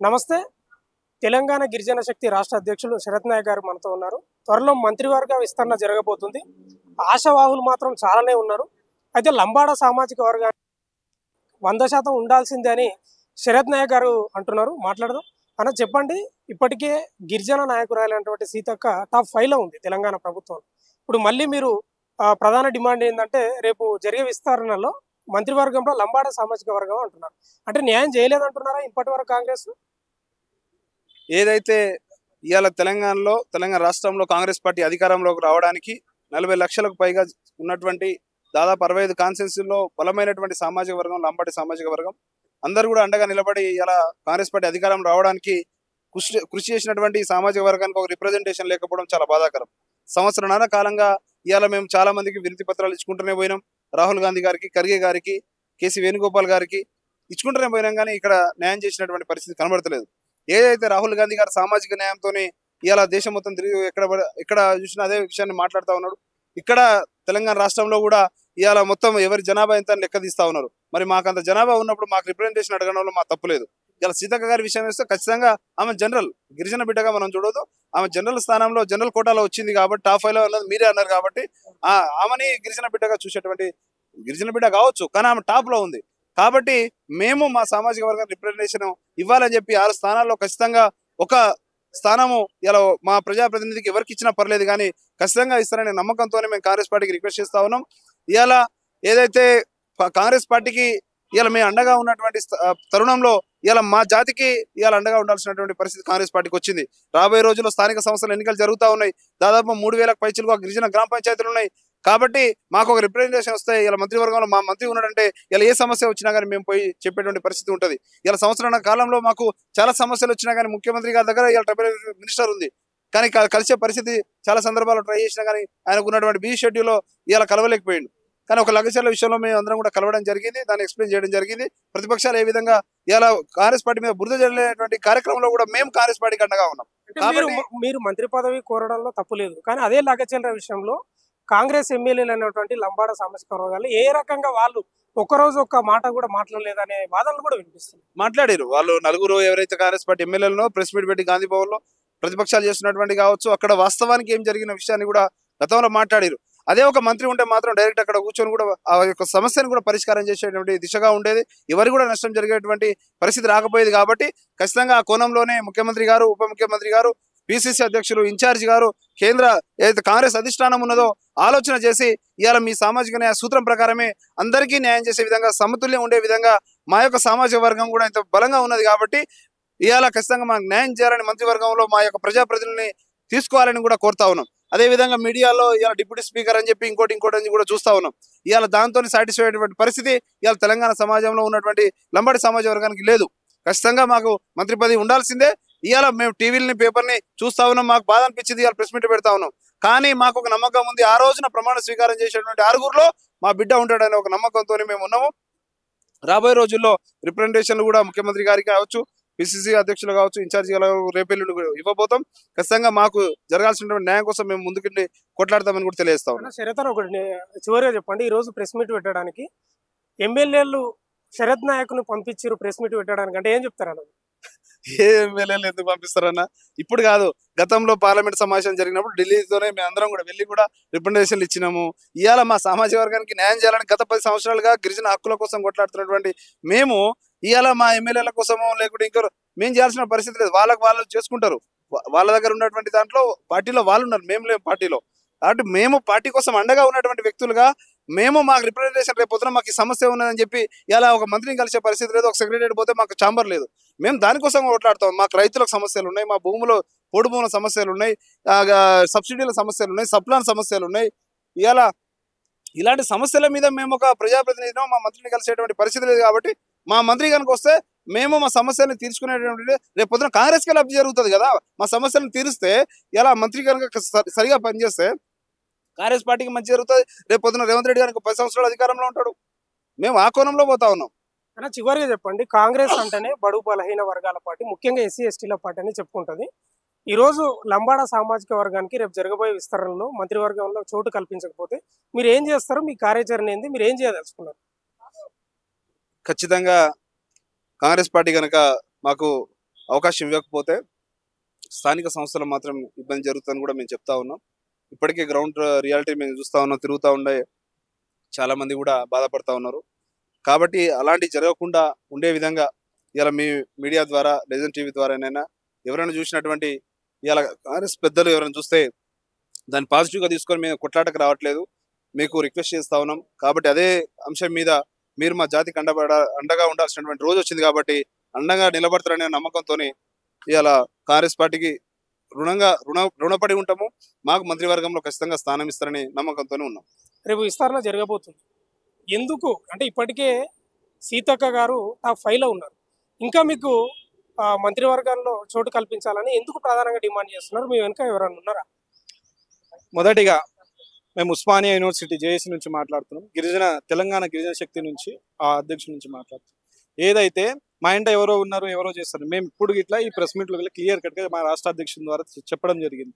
నమస్తే. తెలంగాణ గిరిజన శక్తి రాష్ట్ర అధ్యక్షులు శరత్ నాయక్ గారు మనతో ఉన్నారు. త్వరలో మంత్రివర్గ విస్తరణ జరగబోతుంది. ఆశావాహులు మాత్రం చాలానే ఉన్నారు. అయితే లంబాడ సామాజిక వర్గానికి 100% ఉండాల్సిందే అని శరత్ నాయక్ గారు అంటున్నారు. మాట్లాడదాం. అన్న చెప్పండి, ఇప్పటికే గిరిజన నాయకురాలైనటువంటి సీతక్క టాప్ 5లో ఉంది తెలంగాణ ప్రభుత్వం. ఇప్పుడు మళ్ళీ మీరు ప్రధాన డిమాండ్ ఏంటంటే రేపు జరిగే విస్తరణలో మంత్రివర్గంలో లంబాడ సామాజిక వర్గం అంటున్నారు. అంటే న్యాయం చేయలేదంటున్నారా ఇప్పటి వరకు కాంగ్రెస్? ఏదైతే ఇవాళ తెలంగాణ రాష్ట్రంలో కాంగ్రెస్ పార్టీ అధికారంలోకి రావడానికి 40 లక్షలకు పైగా ఉన్నటువంటి దాదాపు 65 కాన్స్టిట్యూన్సీల్లో బలమైనటువంటి సామాజిక వర్గం లంబాడి సామాజిక వర్గం అందరూ కూడా అండగా నిలబడి ఇలా కాంగ్రెస్ పార్టీ అధికారం రావడానికి కృషి చేసినటువంటి సామాజిక వర్గానికి ఒక రిప్రజెంటేషన్ లేకపోవడం చాలా బాధాకరం. సంవత్సరాల కాలంగా ఇవాళ మేము చాలా మందికి వినతి పత్రాలు ఇచ్చుకుంటూనే పోయినాం. రాహుల్ గాంధీ గారికి, ఖర్గే గారికి, కేసీ వేణుగోపాల్ గారికి ఇచ్చుకుంటూనే పోయినాం. కానీ ఇక్కడ న్యాయం చేసినటువంటి పరిస్థితి కనబడతలేదు. ఏదైతే రాహుల్ గాంధీ గారు సామాజిక న్యాయంతోనే ఇలా దేశం మొత్తం తిరిగి ఎక్కడ చూసినా అదే విషయాన్ని మాట్లాడుతూ ఉన్నాడు. ఇక్కడ తెలంగాణ రాష్ట్రంలో కూడా ఇవాళ మొత్తం ఎవరి జనాభా ఎంత లెక్క తీస్తా ఉన్నారు. మరి మాకు అంత జనాభా ఉన్నప్పుడు మాకు రిప్రజెంటేషన్ అడగడంలో మా తప్పులేదు. ఇలా సీతక్క గారి విషయం వేస్తే ఖచ్చితంగా ఆమె జనరల్ గిరిజన బిడ్డగా మనం చూడదు. ఆమె జనరల్ స్థానంలో జనరల్ కోటాలో వచ్చింది కాబట్టి టాప్ 5లో ఉన్నది మీరే అన్నారు కాబట్టి ఆమెని గిరిజన బిడ్డగా చూసేటువంటి గిరిజన బిడ్డ కావచ్చు, కానీ ఆమె టాప్ లో ఉంది. కాబట్టి మేము మా సామాజిక వర్గం రిప్రజెంటేషన్ ఇవ్వాలని చెప్పి 6 స్థానాల్లో ఖచ్చితంగా ఒక స్థానము ఇలా మా ప్రజాప్రతినిధికి ఎవరికి ఇచ్చినా పర్లేదు, కానీ ఖచ్చితంగా ఇస్తారనే నమ్మకంతోనే మేము కాంగ్రెస్ పార్టీకి రిక్వెస్ట్ చేస్తా ఉన్నాం. ఇవాళ ఏదైతే కాంగ్రెస్ పార్టీకి ఇవాళ మేము అండగా ఉన్నటువంటి తరుణంలో ఇవాళ మా జాతికి ఇవాళ అండగా ఉండాల్సినటువంటి పరిస్థితి కాంగ్రెస్ పార్టీకి వచ్చింది. రాబోయే రోజుల్లో స్థానిక సంస్థల ఎన్నికలు జరుగుతూ ఉన్నాయి. దాదాపు 3000కు పైచిలుగా గిరిజన గ్రామ పంచాయతీలు ఉన్నాయి. కాబట్టి మాకు ఒక రిప్రజెంటేషన్ వస్తే ఇలా మంత్రివర్గంలో మా మంత్రి ఉన్నాడంటే ఇలా ఏ సమస్య వచ్చినా కానీ మేము పోయి చెప్పేటువంటి పరిస్థితి ఉంటుంది. ఇలా సంవత్సరాల కాలంలో మాకు చాలా సమస్యలు వచ్చినా కానీ ముఖ్యమంత్రి గారి దగ్గర ఇలా ట్రైబల్ మినిస్టర్ ఉంది, కానీ కలిసే పరిస్థితి చాలా సందర్భాల్లో ట్రై చేసినా కానీ ఆయనకు ఉన్నటువంటి బిజీ షెడ్యూల్లో ఇలా కలవలేకపోయింది. కానీ ఒక లగచర్ల విషయంలో మేము అందరం కూడా కలవడం జరిగింది, దాన్ని ఎక్స్ప్లెయిన్ చేయడం జరిగింది. ప్రతిపక్షాలు ఏ విధంగా ఇలా కాంగ్రెస్ పార్టీ మీద బురద జల్లేటువంటి కార్యక్రమంలో కూడా మేము కాంగ్రెస్ పార్టీకి అండగా ఉన్నాం. మీరు మంత్రి పదవి కోరడంలో తప్పు లేదు, కానీ అదే లగచర్ల విషయంలో కాంగ్రెస్ ఎమ్మెల్యేలు అనేటువంటి లంబాడ సామాజిక వర్గాలు ఏ రకంగా వాళ్ళు ఒక్కరోజు ఒక్క మాట కూడా మాట్లాడలేదనే వాదనలు కూడా వినిపిస్తుంది. మాట్లాడారు వాళ్ళు నలుగురు ఎవరైతే కాంగ్రెస్ పార్టీ ఎమ్మెల్యేలను ప్రెస్ మీట్ పెట్టి గాంధీ భవన్ లో ప్రతిపక్షాలు చేస్తున్నటువంటి కావచ్చు, అక్కడ వాస్తవానికి ఏం జరిగిన విషయాన్ని కూడా గతంలో మాట్లాడారు. అదే ఒక మంత్రి ఉంటే మాత్రం డైరెక్ట్ అక్కడ కూర్చొని కూడా ఆ యొక్క సమస్యను కూడా పరిష్కారం చేసేటువంటి దిశగా ఉండేది. ఎవరు కూడా నష్టం జరిగేటువంటి పరిస్థితి రాకపోయేది. కాబట్టి ఖచ్చితంగా ఆ కోణంలోనే ముఖ్యమంత్రి గారు, ఉప ముఖ్యమంత్రి గారు, పిసిసి అధ్యక్షులు, ఇన్ఛార్జి గారు, కేంద్ర ఏదైతే కాంగ్రెస్ అధిష్టానం ఉన్నదో ఆలోచన చేసి ఇవాళ మీ సామాజిక న్యాయ సూత్రం ప్రకారమే అందరికీ న్యాయం చేసే విధంగా, సమతుల్యం ఉండే విధంగా మా యొక్క సామాజిక వర్గం కూడా ఇంత బలంగా ఉన్నది. కాబట్టి ఇవాళ ఖచ్చితంగా మాకు న్యాయం చేయాలని మంత్రివర్గంలో మా యొక్క ప్రజాప్రతినిధిని తీసుకోవాలని కూడా కోరుతా ఉన్నాం. అదేవిధంగా మీడియాలో ఇవాళ డిప్యూటీ స్పీకర్ అని చెప్పి ఇంకోటి అని కూడా చూస్తా ఉన్నాం. ఇవాళ దాంతో సాటిస్ఫై అయ్యేటువంటి పరిస్థితి ఇవాళ తెలంగాణ సమాజంలో ఉన్నటువంటి లంబాడి సమాజ వర్గానికి లేదు. ఖచ్చితంగా మాకు మంత్రి పదవి ఉండాల్సిందే. ఇవాళ మేము టీవీలని, పేపర్ని చూస్తా ఉన్నాం, మాకు బాధ అనిపించింది, ఇవాళ ప్రెస్ మీట్ పెడతా ఉన్నాం. కానీ మాకు ఒక నమ్మకం ఉంది, ఆ రోజున ప్రమాణ స్వీకారం చేసేటువంటి 6గురిలో మా బిడ్డ ఉంటాడనే ఒక నమ్మకంతో మేము ఉన్నాము. రాబోయే రోజుల్లో రిప్రజెంటేషన్లు కూడా ముఖ్యమంత్రి గారికి కావచ్చు, పిసిసి అధ్యక్షులు కావచ్చు, ఇన్ఛార్జి రేపెల్లుండి ఇవ్వబోతాం. ఖచ్చితంగా మాకు జరగాల్సినటువంటి న్యాయం కోసం మేము ముందుకెళ్ళి కొట్లాడతామని కూడా తెలియజేస్తాం. శరత్ ఒకటి చివరిగా చెప్పండి, ఈ రోజు ప్రెస్ మీట్ పెట్టడానికి ఎమ్మెల్యేలు శరత్ నాయక్ ను పంపించారు ప్రెస్ మీట్ పెట్టడానికి, అంటే ఏం చెప్తారన్న? ఏ ఎమ్మెల్యేలు ఎందుకు పంపిస్తారన్న? ఇప్పుడు కాదు, గతంలో పార్లమెంట్ సమావేశం జరిగినప్పుడు ఢిల్లీతోనే మేము అందరం కూడా వెళ్ళి కూడా రిప్రజెంటేషన్లు ఇచ్చినాము. ఇవాళ మా సామాజిక వర్గానికి న్యాయం చేయాలని గత 10 సంవత్సరాలుగా గిరిజన హక్కుల కోసం కొట్లాడుతున్నటువంటి మేము ఇవాళ మా ఎమ్మెల్యేల కోసమో లేకుంటే ఇంకో మేము చేయాల్సిన పరిస్థితి లేదు. వాళ్ళు చేసుకుంటారు. వాళ్ళ దగ్గర ఉన్నటువంటి దాంట్లో పార్టీలో వాళ్ళు ఉన్నారు, మేము లేము పార్టీలో. కాబట్టి మేము పార్టీ కోసం అండగా ఉన్నటువంటి వ్యక్తులుగా మేము మాకు రిప్రజెంటేషన్ రేపు పొద్దున మాకు ఈ సమస్య ఉన్నదని చెప్పి ఇలా ఒక మంత్రిని కలిసే పరిస్థితి లేదు, ఒక సెక్రటరీ పోతే మాకు ఛాంబర్ లేదు. మేము దానికోసం కొట్లాడతాం. మాకు రైతులకు సమస్యలు ఉన్నాయి, మా భూములో పోడు భూముల సమస్యలు ఉన్నాయి, సబ్సిడీల సమస్యలు ఉన్నాయి, సప్లాన్ సమస్యలు ఉన్నాయి. ఇలాంటి సమస్యల మీద మేము ఒక ప్రజాప్రతినిధిని, మా మంత్రిని కలిసేటువంటి పరిస్థితి లేదు. కాబట్టి మా మంత్రి కనుక వస్తే మేము మా సమస్యలను తీర్చుకునేటువంటి రేపు పొద్దున కాంగ్రెస్కి లబ్ధి జరుగుతుంది కదా. మా సమస్యలను తీరిస్తే ఇలా మంత్రి కనుక సరిగా పనిచేస్తే కాంగ్రెస్ పార్టీకి మంచి జరుగుతుంది. రేపు పొద్దున రేవంత్ రెడ్డి గారికి 10 సంవత్సరాలు అధికారంలో ఉంటాడు. మేము ఆ కోణంలో పోతా ఉన్నాం. అన్న చివరిగా చెప్పండి, కాంగ్రెస్ అంటేనే బడుగు బలహీన వర్గాల పార్టీ, ముఖ్యంగా ఎస్సీ ఎస్టీల పార్టీ అని చెప్పుకుంటుంది. ఈరోజు లంబాడ సామాజిక వర్గానికి రేపు జరగబోయే విస్తరణలో మంత్రివర్గంలో చోటు కల్పించకపోతే మీరు ఏం చేస్తారు? మీ కార్యాచరణ ఏంది? మీరు ఏం చేయదలుచుకున్నారు? ఖచ్చితంగా కాంగ్రెస్ పార్టీ కనుక మాకు అవకాశం ఇవ్వకపోతే స్థానిక సంస్థలు మాత్రం ఇబ్బంది జరుగుతుందని కూడా మేము చెప్తా ఉన్నాం. ఇప్పటికే గ్రౌండ్ రియాలిటీ మేము చూస్తా ఉన్నాం, తిరుగుతూ ఉండే చాలా మంది కూడా బాధపడతా ఉన్నారు. కాబట్టి అలాంటి జరగకుండా ఉండే విధంగా ఇలా మీ మీడియా ద్వారా, లెజెండ్ టీవీ ద్వారానైనా ఎవరైనా చూసినటువంటి ఇలా కాంగ్రెస్ పెద్దలు ఎవరైనా చూస్తే దాన్ని పాజిటివ్గా తీసుకొని మేము కొట్లాటకు రావట్లేదు, మీకు రిక్వెస్ట్ చేస్తా ఉన్నాం. కాబట్టి అదే అంశం మీద మీరు మా జాతికి అండగా ఉండాల్సినటువంటి రోజు వచ్చింది కాబట్టి అండగా నిలబడతారనే నమ్మకంతో ఇవాళ కాంగ్రెస్ పార్టీకి రుణపడి ఉంటాము. మాకు మంత్రివర్గంలో ఖచ్చితంగా స్థానం ఇస్తారని నమ్మకంతోనే ఉన్నాం. రేపు విస్తరణ జరగబోతుంది. ఎందుకు అంటే ఇప్పటికే సీతక్క గారు టాప్ 5లో ఉన్నారు. ఇంకా మీకు మంత్రివర్గంలో చోటు కల్పించాలని ఎందుకు ప్రధానంగా డిమాండ్ చేస్తున్నారు? మీ వెనుక ఎవరైనా ఉన్నారా? మొదటిగా మేము ఉస్మానియా యూనివర్సిటీ జేఏసీ నుంచి మాట్లాడుతున్నాం. తెలంగాణ గిరిజన శక్తి నుంచి ఆ అధ్యక్షుడి నుంచి మాట్లాడుతున్నాం. ఏదైతే మా ఇంట ఎవరో ఉన్నారు, ఎవరో చేస్తారు, మేము ఇప్పుడు ఇట్లా ఈ ప్రెస్ మీట్లో క్లియర్ కట్గా మా రాష్ట్ర అధ్యక్షుడి ద్వారా చెప్పడం జరిగింది.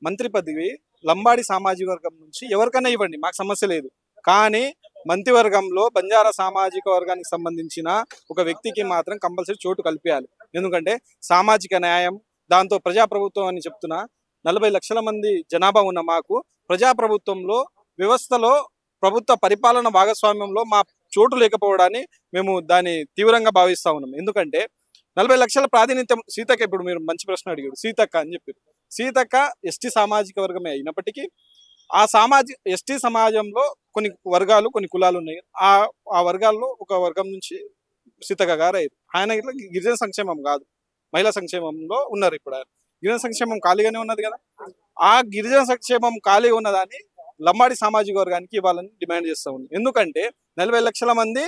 మంత్రి పదవి లంబాడి సామాజిక వర్గం నుంచి ఎవరికైనా ఇవ్వండి, మాకు సమస్య లేదు. కానీ మంత్రివర్గంలో బంజారా సామాజిక వర్గానికి సంబంధించిన ఒక వ్యక్తికి మాత్రం కంపల్సరీ చోటు కల్పించాలి. ఎందుకంటే సామాజిక న్యాయం, దాంతో ప్రజాప్రభుత్వం అని చెప్తున్నా 40 లక్షల మంది జనాభా ఉన్న మాకు ప్రజాప్రభుత్వంలో వ్యవస్థలో ప్రభుత్వ పరిపాలన భాగస్వామ్యంలో మా చోటు లేకపోవడాన్ని మేము దాన్ని తీవ్రంగా భావిస్తా ఉన్నాం. ఎందుకంటే 40 లక్షల ప్రాతినిధ్యం సీతక్క, ఇప్పుడు మీరు మంచి ప్రశ్న అడిగారు, సీతక్క అని చెప్పారు. సీతక్క ఎస్టీ సామాజిక వర్గమే అయినప్పటికీ ఆ ఎస్టీ సమాజంలో కొన్ని వర్గాలు, కొన్ని కులాలు ఉన్నాయి. ఆ వర్గాల్లో ఒక వర్గం నుంచి సీతక్క గారు అయ్యారు. ఆయన ఇట్లా గిరిజన సంక్షేమం కాదు, మహిళా సంక్షేమంలో ఉన్నారు. ఇప్పుడు ఆయన గిరిజన సంక్షేమం ఖాళీగానే ఉన్నది కదా, ఆ గిరిజన సంక్షేమం ఖాళీ ఉన్నదాన్ని లంబాడి సామాజిక వర్గానికి ఇవ్వాలని డిమాండ్ చేస్తూ ఉంది. ఎందుకంటే 40 లక్షల మంది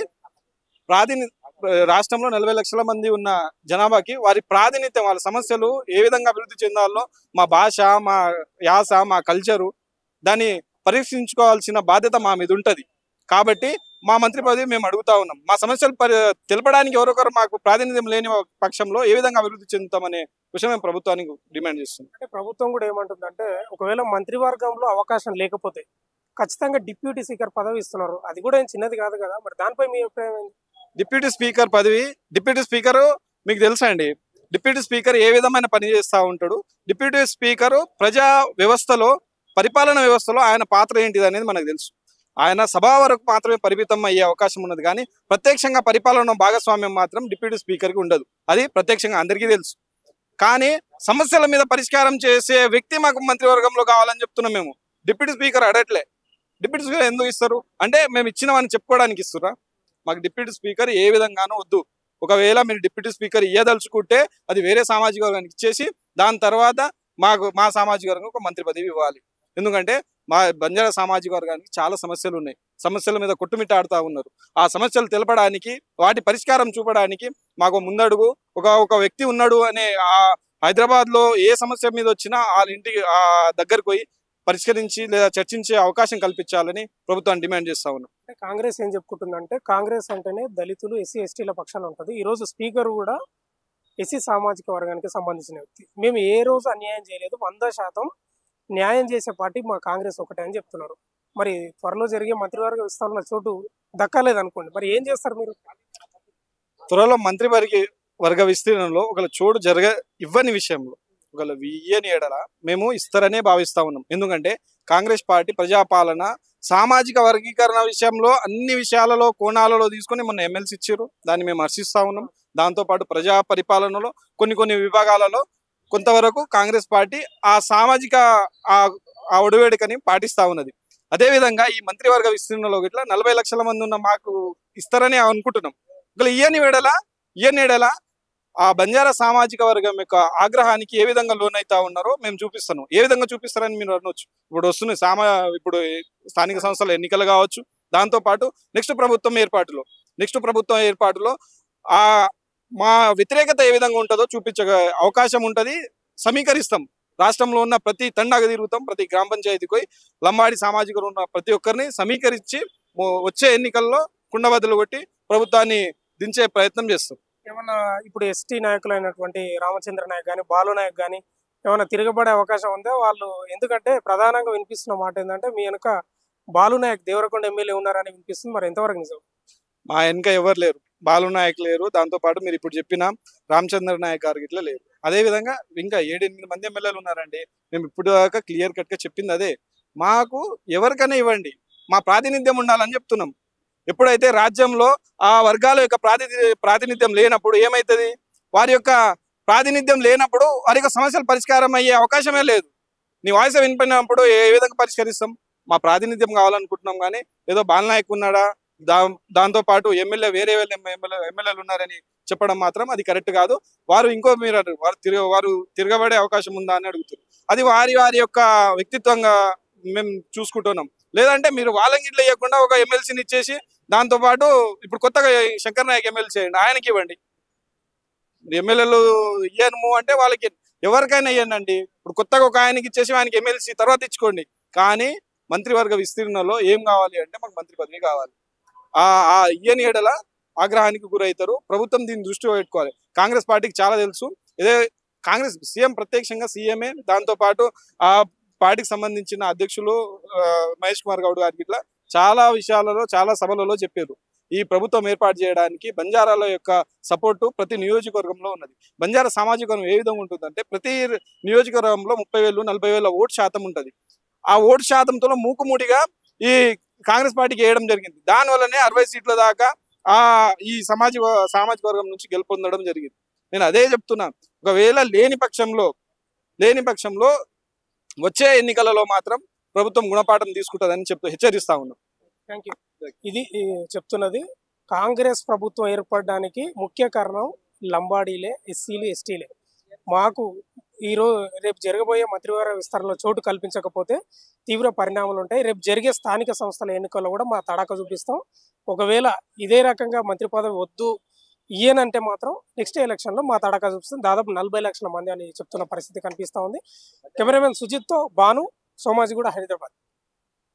రాష్ట్రంలో 40 లక్షల మంది ఉన్న జనాభాకి వారి ప్రాతినిధ్యం, వాళ్ళ సమస్యలు ఏ విధంగా అభివృద్ధి చెందాలో, మా భాష, మా యాస, మా కల్చరు, దాన్ని పరీక్షించుకోవాల్సిన బాధ్యత మా మీద ఉంటుంది. కాబట్టి మా మంత్రి పదవి మేము అడుగుతా ఉన్నాం. మా సమస్యలు తెలపడానికి ఎవరొకరు మాకు ప్రాతినిధ్యం లేని పక్షంలో ఏ విధంగా అభివృద్ధి చెందుతామనే విషయం మేము ప్రభుత్వానికి డిమాండ్ చేస్తున్నాం. అంటే ప్రభుత్వం కూడా ఏమంటుందంటే ఒకవేళ మంత్రివర్గంలో అవకాశం లేకపోతే ఖచ్చితంగా డిప్యూటీ స్పీకర్ పదవి ఇస్తున్నారు. అది కూడా ఏం చిన్నది కాదు కదా, మరి దానిపై మీ అభిప్రాయం ఏంటి? డిప్యూటీ స్పీకర్ పదవి, డిప్యూటీ స్పీకర్ మీకు తెలుసా అండి, డిప్యూటీ స్పీకర్ ఏ విధమైన పని చేస్తూ ఉంటాడు? డిప్యూటీ స్పీకర్ ప్రజా వ్యవస్థలో, పరిపాలన వ్యవస్థలో ఆయన పాత్ర ఏంటిది అనేది మనకు తెలుసు. ఆయన సభ వరకు మాత్రమే పరిమితం అయ్యే అవకాశం ఉన్నది, కానీ ప్రత్యక్షంగా పరిపాలన భాగస్వామ్యం మాత్రం డిప్యూటీ స్పీకర్కి ఉండదు. అది ప్రత్యక్షంగా అందరికీ తెలుసు. కానీ సమస్యల మీద పరిష్కారం చేసే వ్యక్తి మాకు మంత్రివర్గంలో కావాలని చెప్తున్నాం. మేము డిప్యూటీ స్పీకర్ అడగట్లే. డిప్యూటీ స్పీకర్ ఎందుకు ఇస్తారు అంటే మేము ఇచ్చినవని చెప్పుకోవడానికి ఇస్తురా? మాకు డిప్యూటీ స్పీకర్ ఏ విధంగానూ వద్దు. ఒకవేళ మీరు డిప్యూటీ స్పీకర్ ఇయ్యదలుచుకుంటే అది వేరే సామాజిక వర్గానికి ఇచ్చేసి దాని తర్వాత మా సామాజిక వర్గం ఒక మంత్రి పదవి ఇవ్వాలి. ఎందుకంటే మా బంజారా సామాజిక వర్గానికి చాలా సమస్యలు ఉన్నాయి. సమస్యల మీద కొట్టుమిట్టాడుతూ ఉన్నారు. ఆ సమస్యలు తెలపడానికి, వాటి పరిష్కారం చూపడానికి మాకు ముందడుగు ఒక వ్యక్తి ఉన్నాడు అనే హైదరాబాద్లో ఏ సమస్య మీద వచ్చినా వాళ్ళ ఇంటికి దగ్గరకు పోయి పరిష్కరించి లేదా చర్చించే అవకాశం కల్పించాలని ప్రభుత్వాన్ని డిమాండ్ చేస్తా ఉన్నాం. కాంగ్రెస్ ఏం చెప్పుకుంటుందంటే కాంగ్రెస్ అంటేనే దళితులు, ఎస్సీ ఎస్టీల పక్షాన ఉంటుంది. ఈ రోజు స్పీకర్ కూడా ఎస్సీ సామాజిక వర్గానికి సంబంధించిన వ్యక్తి. మేము ఏ రోజు అన్యాయం చేయలేదు, 100% న్యాయం చేసే పార్టీ మా కాంగ్రెస్ ఒకటే అని చెప్తున్నారు. మరి త్వరలో జరిగే మంత్రివర్గ విస్తరణలో చోటు దక్కలేదు అనుకోండి, మరి ఏం చేస్తారు మీరు? త్వరలో మంత్రివర్గ విస్తీర్ణంలో ఒకవేళ చోటు ఇవ్వని విషయంలో, ఒకవేళ ఇయ్యని ఎడల మేము ఇస్తారనే భావిస్తా ఉన్నాం. ఎందుకంటే కాంగ్రెస్ పార్టీ ప్రజాపాలన, సామాజిక వర్గీకరణ విషయంలో అన్ని విషయాలలో, కోణాలలో తీసుకొని మొన్న ఎమ్మెల్సీ ఇచ్చారు. దాన్ని మేము హర్షిస్తా ఉన్నాం. దాంతోపాటు ప్రజా పరిపాలనలో కొన్ని విభాగాలలో కొంతవరకు కాంగ్రెస్ పార్టీ ఆ సామాజిక ఆ ఒడివేడికని పాటిస్తూ ఉన్నది. అదేవిధంగా ఈ మంత్రివర్గ విస్తీర్ణంలో ఇట్లా 40 లక్షల మంది ఉన్న మాకు ఇస్తారని అనుకుంటున్నాం. ఒకవేళ ఇయ్యని ఎడల ఆ బంజారా సామాజిక వర్గం యొక్క ఆగ్రహానికి ఏ విధంగా లోనైతా ఉన్నారో మేము చూపిస్తాను. ఏ విధంగా చూపిస్తారని మీరు అనొచ్చు. ఇప్పుడు వస్తున్నాయి ఇప్పుడు స్థానిక సంస్థల ఎన్నికలు కావచ్చు, దాంతోపాటు నెక్స్ట్ ప్రభుత్వం ఏర్పాటులో మా వ్యతిరేకత ఏ విధంగా ఉంటుందో చూపించే అవకాశం ఉంటుంది. సమీకరిస్తాం. రాష్ట్రంలో ఉన్న ప్రతి తండాగా తిరుగుతాం, ప్రతి గ్రామ పంచాయతీకి పోయి లంబాడి సామాజికలు ఉన్న ప్రతి ఒక్కరిని సమీకరించి వచ్చే ఎన్నికల్లో కుండబద్దలు కొట్టి ప్రభుత్వాన్ని దించే ప్రయత్నం చేస్తాం. ఏమన్నా ఇప్పుడు ఎస్టీ నాయకులు అయినటువంటి రామచంద్ర నాయక్ కానీ, బాలు నాయక్ కానీ ఏమైనా తిరగబడే అవకాశం ఉందా? వాళ్ళు ఎందుకంటే ప్రధానంగా వినిపిస్తున్న మాట ఏంటంటే మీ వెనుక బాలు నాయక్ దేవరకొండ ఎమ్మెల్యే ఉన్నారని వినిపిస్తుంది. మరి ఎంతవరకు నిజం? మా వెనుక ఎవరు లేరు. బాలు నాయక్ లేరు, దాంతోపాటు మీరు ఇప్పుడు చెప్పిన రామచంద్ర నాయక్ గారు ఇట్లా లేరు. అదేవిధంగా ఇంకా 7-8 మంది ఎమ్మెల్యేలు ఉన్నారండి. మేము ఇప్పుడు దాకా క్లియర్ కట్గా చెప్పింది అదే. మాకు ఎవరికైనా ఇవ్వండి, మా ప్రాతినిధ్యం ఉండాలని చెప్తున్నాం. ఎప్పుడైతే రాజ్యంలో ఆ వర్గాల యొక్క ప్రాతినిధ్యం లేనప్పుడు ఏమవుతుంది? వారి యొక్క ప్రాతినిధ్యం లేనప్పుడు వారి యొక్క సమస్యలు పరిష్కారం అయ్యే అవకాశమే లేదు. నీ వాయిస్ వినిపోయినప్పుడు ఏ విధంగా పరిష్కరిస్తాం? మా ప్రాతినిధ్యం కావాలనుకుంటున్నాం, కానీ ఏదో బాలనాయక్ ఉన్నాడా, దాంతో పాటు ఎమ్మెల్యే వేరే ఎమ్మెల్యేలు ఉన్నారని చెప్పడం మాత్రం అది కరెక్ట్ కాదు. వారు మీరు వారు తిరగబడే అవకాశం ఉందా అని అడుగుతారు. అది వారి యొక్క వ్యక్తిత్వంగా మేము చూసుకుంటున్నాం. లేదంటే మీరు వాళ్ళకి ఇట్లా ఇవ్వకుండా ఒక ఎమ్మెల్సీని ఇచ్చేసి దాంతో పాటు ఇప్పుడు కొత్తగా శంకర్ నాయక్ ఎమ్మెల్సీ చేయండి, ఆయనకి ఇవ్వండి. ఎమ్మెల్యేలు ఇయ్యను అంటే వాళ్ళకి ఎవరికైనా ఇవ్వండి. ఇప్పుడు కొత్తగా ఒక ఆయనకి ఇచ్చేసి ఆయనకి ఎమ్మెల్సీ తర్వాత ఇచ్చుకోండి. కానీ మంత్రివర్గ విస్తీర్ణంలో ఏం కావాలి అంటే మాకు మంత్రి పదవి కావాలి. ఆ ఇయ్యని ఏడల ఆగ్రహానికి గురవుతారు. ప్రభుత్వం దీన్ని దృష్టిలో పెట్టుకోవాలి. కాంగ్రెస్ పార్టీకి చాలా తెలుసు. ఇదే కాంగ్రెస్ సీఎం ప్రత్యక్షంగా సీఎంఏ, దాంతో పాటు ఆ పార్టీకి సంబంధించిన అధ్యక్షులు మహేష్ కుమార్ గౌడ్ గారికి ఇట్లా చాలా విషయాలలో చాలా సభలలో చెప్పారు. ఈ ప్రభుత్వం ఏర్పాటు చేయడానికి బంజారాల యొక్క సపోర్టు ప్రతి నియోజకవర్గంలో ఉన్నది. బంజారా సామాజిక వర్గం ఏ విధంగా ఉంటుందంటే ప్రతి నియోజకవర్గంలో 30,000-40,000 ఓటు శాతం ఉంటుంది. ఆ ఓటు శాతంతో మూకుమూడిగా ఈ కాంగ్రెస్ పార్టీకి వేయడం జరిగింది. దానివల్లనే 60 సీట్ల దాకా ఈ సామాజిక వర్గం నుంచి గెలుపొందడం జరిగింది. నేను అదే చెప్తున్నా, ఒకవేళ లేని పక్షంలో వచ్చే ఎన్నికలలో మాత్రం ప్రభుత్వం గుణపాఠం తీసుకుంటుందని హెచ్చరిస్తా ఉన్నాం. Thank you. ఇది చెప్తున్నది కాంగ్రెస్ ప్రభుత్వం ఏర్పడడానికి ముఖ్య కారణం లంబాడీలే, ఎస్సీలు, ఎస్టీలే. మాకు రేపు జరగబోయే మంత్రివర్గ విస్తరణలో చోటు కల్పించకపోతే తీవ్ర పరిణామాలు ఉంటాయి. రేపు జరిగే స్థానిక సంస్థల ఎన్నికల్లో కూడా మా తడాక చూపిస్తాం. ఒకవేళ ఇదే రకంగా మంత్రి పదవి వద్దు ఇయ్యనంటే మాత్రం నెక్స్ట్ ఎలక్షన్లో మా తడాక చూపిస్తాం. దాదాపు 40 లక్షల మంది అని చెప్తున్న పరిస్థితి కనిపిస్తూ ఉంది. కెమెరామెన్ సుజిత్తో భాను, సోమాజిగూడ, హైదరాబాద్.